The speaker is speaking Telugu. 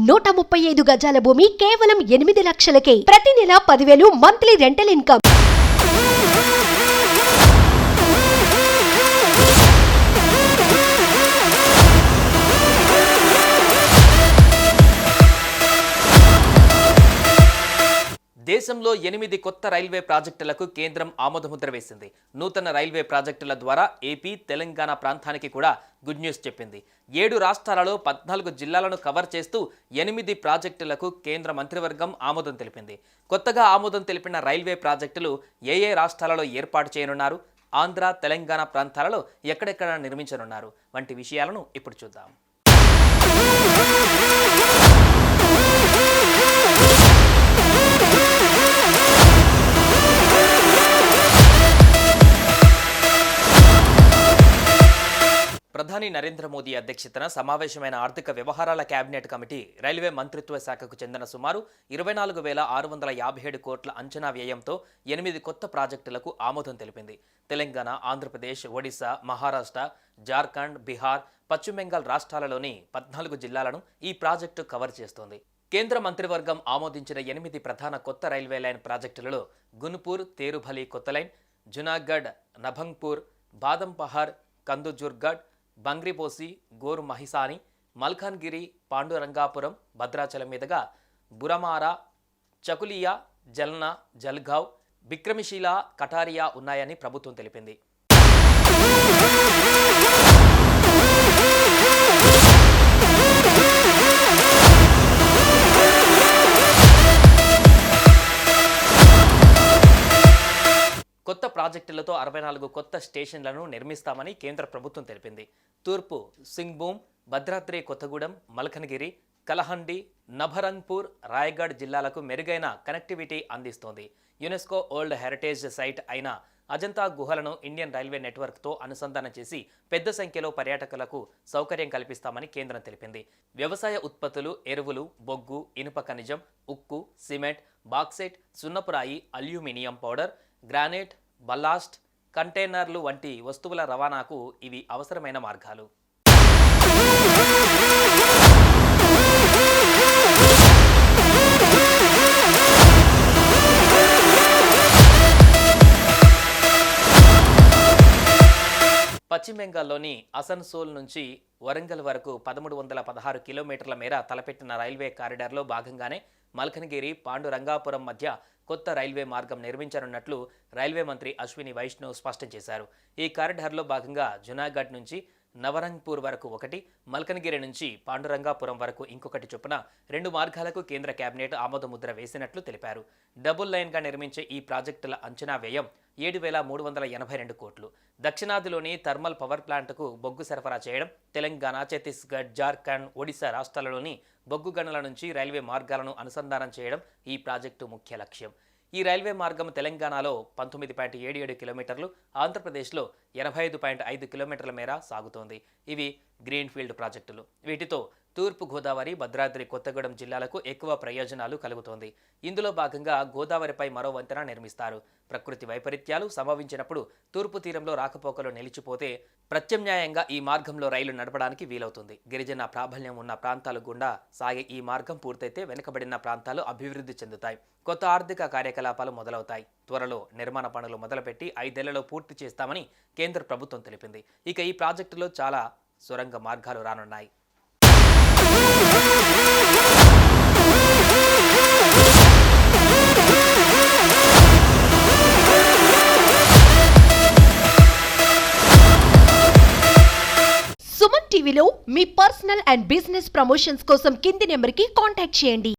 135 గజాల భూమి కేవలం 8 లక్షలకే. ప్రతి నెల 10,000 మంత్లీ రెంటల్ ఇన్కమ్. దేశంలో 8 కొత్త రైల్వే ప్రాజెక్టులకు కేంద్రం ఆమోదముద్ర వేసింది. నూతన రైల్వే ప్రాజెక్టుల ద్వారా ఏపీ, తెలంగాణ ప్రాంతానికి కూడా గుడ్ న్యూస్ చెప్పింది. 7 రాష్ట్రాలలో 14 జిల్లాలను కవర్ చేస్తూ 8 ప్రాజెక్టులకు కేంద్ర మంత్రివర్గం ఆమోదం తెలిపింది. కొత్తగా ఆమోదం తెలిపిన రైల్వే ప్రాజెక్టులు ఏ రాష్ట్రాలలో ఏర్పాటు చేయనున్నారు, ఆంధ్ర, తెలంగాణ ప్రాంతాలలో ఎక్కడెక్కడ నిర్మించనున్నారు వంటి విషయాలను ఇప్పుడు చూద్దాం. ప్రధాని నరేంద్ర మోదీ అధ్యక్షతన సమావేశమైన ఆర్థిక వ్యవహారాల కేబినెట్ కమిటీ రైల్వే మంత్రిత్వ శాఖకు చెందిన సుమారు 24,657 కోట్ల అంచనా వ్యయంతో 8 కొత్త ప్రాజెక్టులకు ఆమోదం తెలిపింది. తెలంగాణ, ఆంధ్రప్రదేశ్, ఒడిశా, మహారాష్ట్ర, జార్ఖండ్, బీహార్, పశ్చిమ బెంగాల్ రాష్ట్రాలలోని 14 జిల్లాలను ఈ ప్రాజెక్టు కవర్ చేస్తోంది. కేంద్ర మంత్రివర్గం ఆమోదించిన 8 ప్రధాన కొత్త రైల్వే లైన్ ప్రాజెక్టులలో గున్పూర్ తేరుభలి కొత్త లైన్, జునాగఢ్ నభంగ్పూర్, బాదంపహార్ కందుజుర్గఢ్, బంగ్రిపోసి గోరు మహిసాని, మల్కాన్గిరి పాండురంగాపురం భద్రాచలం మీదుగా బురమారా, చకులియా, జల్నా, జల్గావ్, బిక్రమిశీల, కటారియా ఉన్నాయని ప్రభుత్వం తెలిపింది. కొత్త ప్రాజెక్టులతో 64 కొత్త స్టేషన్లను నిర్మిస్తామని కేంద్ర ప్రభుత్వం తెలిపింది. తూర్పు సింగ్భూమ్, భద్రాద్రి కొత్తగూడెం, మల్కనగిరి, కలహండి, నభరంగ్పూర్, రాయగఢ్ జిల్లాలకు మెరుగైన కనెక్టివిటీ అందిస్తోంది. యునెస్కో వరల్డ్ హెరిటేజ్ సైట్ అయిన అజంతా గుహలను ఇండియన్ రైల్వే నెట్వర్క్తో అనుసంధానం చేసి పెద్ద సంఖ్యలో పర్యాటకులకు సౌకర్యం కల్పిస్తామని కేంద్రం తెలిపింది. వ్యవసాయ ఉత్పత్తులు, ఎరువులు, బొగ్గు, ఇనుప ఖనిజం, ఉక్కు, సిమెంట్, బాక్సైట్, సున్నపురాయి, అల్యూమినియం పౌడర్, గ్రానైట్, బల్లాస్ట్, కంటైనర్లు వంటి వస్తువుల రవాణాకు ఇవి అవసరమైన మార్గాలు. పశ్చిమ బెంగాల్లోని అసన్సోల్ నుంచి వరంగల్ వరకు 1316 కిలోమీటర్ల మేర తలపెట్టిన రైల్వే కారిడార్లో భాగంగానే మల్కనగిరి, పాండురంగాపురం మధ్య కొత్త రైల్వే మార్గం నిర్మించనున్నట్లు రైల్వే మంత్రి అశ్విని వైష్ణవ్ స్పష్టం చేశారు. ఈ కారిడార్లో భాగంగా జునాగఢ్ నుంచి నవరంగ్పూర్ వరకు ఒకటి, మల్కనగిరి నుంచి పాండురంగాపురం వరకు ఇంకొకటి చొప్పున 2 మార్గాలకు కేంద్ర కేబినెట్ ఆమోదముద్ర వేసినట్లు తెలిపారు. డబుల్ లైన్గా నిర్మించే ఈ ప్రాజెక్టుల అంచనా వ్యయం 7,382 కోట్లు. దక్షిణాదిలోని థర్మల్ పవర్ ప్లాంట్కు బొగ్గు సరఫరా చేయడం, తెలంగాణ, ఛత్తీస్గఢ్, జార్ఖండ్, ఒడిశా రాష్ట్రాలలోని బొగ్గు గనుల నుంచి రైల్వే మార్గాలను అనుసంధానం చేయడం ఈ ప్రాజెక్టు ముఖ్య లక్ష్యం. ఈ రైల్వే మార్గం తెలంగాణలో 19.77 కిలోమీటర్లు, ఆంధ్రప్రదేశ్లో 85.5 కిలోమీటర్ల మేర సాగుతోంది. ఇవి గ్రీన్ఫీల్డ్ ప్రాజెక్టులు. వీటితో తూర్పు గోదావరి, భద్రాద్రి కొత్తగూడెం జిల్లాలకు ఎక్కువ ప్రయోజనాలు కలుగుతోంది. ఇందులో భాగంగా గోదావరిపై మరో వంతెన నిర్మిస్తారు. ప్రకృతి వైపరీత్యాలు సంభవించినప్పుడు తూర్పు తీరంలో రాకపోకలు నిలిచిపోతే ప్రత్యామ్నాయంగా ఈ మార్గంలో రైలు నడపడానికి వీలవుతుంది. గిరిజన ప్రాబల్యం ఉన్న ప్రాంతాల గుండా సాగే ఈ మార్గం పూర్తయితే వెనుకబడిన ప్రాంతాలు అభివృద్ధి చెందుతాయి. కొత్త ఆర్థిక కార్యకలాపాలు మొదలవుతాయి. త్వరలో నిర్మాణ పనులు మొదలుపెట్టి 5 ఏళ్లలో పూర్తి చేస్తామని కేంద్ర ప్రభుత్వం తెలిపింది. ఇక ఈ ప్రాజెక్టులో చాలా సొరంగ మార్గాలు రానున్నాయి. సుమన్ టీవీలో మీ పర్సనల్ అండ్ బిజినెస్ ప్రమోషన్స్ కోసం కింది నెంబర్కి కాంటాక్ట్ చేయండి.